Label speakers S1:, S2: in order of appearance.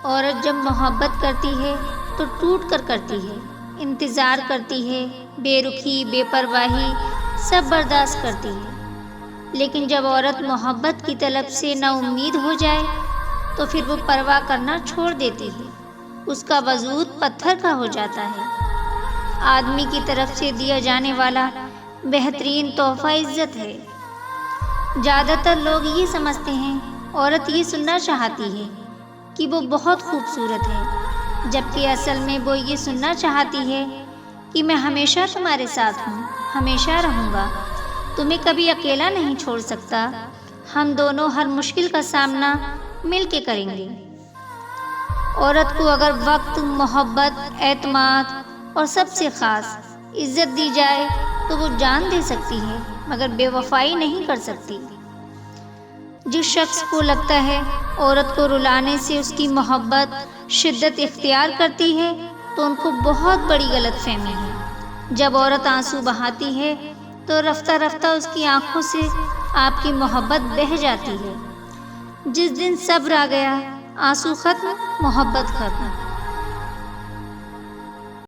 S1: عورت جب محبت کرتی ہے تو ٹوٹ کر کرتی ہے، انتظار کرتی ہے، بے رخی، بے پرواہی سب برداشت کرتی ہے۔ لیکن جب عورت محبت کی طلب سے نا امید ہو جائے تو پھر وہ پرواہ کرنا چھوڑ دیتی ہے، اس کا وجود پتھر کا ہو جاتا ہے۔ آدمی کی طرف سے دیا جانے والا بہترین تحفہ عزت ہے۔ زیادہ تر لوگ یہ سمجھتے ہیں عورت یہ سننا چاہتی ہے کہ وہ بہت خوبصورت ہے، جبکہ اصل میں وہ یہ سننا چاہتی ہے کہ میں ہمیشہ تمہارے ساتھ ہوں، ہمیشہ رہوں گا، تمہیں کبھی اکیلا نہیں چھوڑ سکتا، ہم دونوں ہر مشکل کا سامنا مل کے کریں گے۔ عورت کو اگر وقت، محبت، اعتماد اور سب سے خاص عزت دی جائے تو وہ جان دے سکتی ہے مگر بے وفائی نہیں کر سکتی۔ جس شخص کو لگتا ہے عورت کو رلانے سے اس کی محبت شدت اختیار کرتی ہے تو ان کو بہت بڑی غلط فہمی ہے۔ جب عورت آنسو بہاتی ہے تو رفتہ رفتہ اس کی آنکھوں سے آپ کی محبت بہہ جاتی ہے۔ جس دن صبر آ گیا، آنسو ختم، محبت ختم۔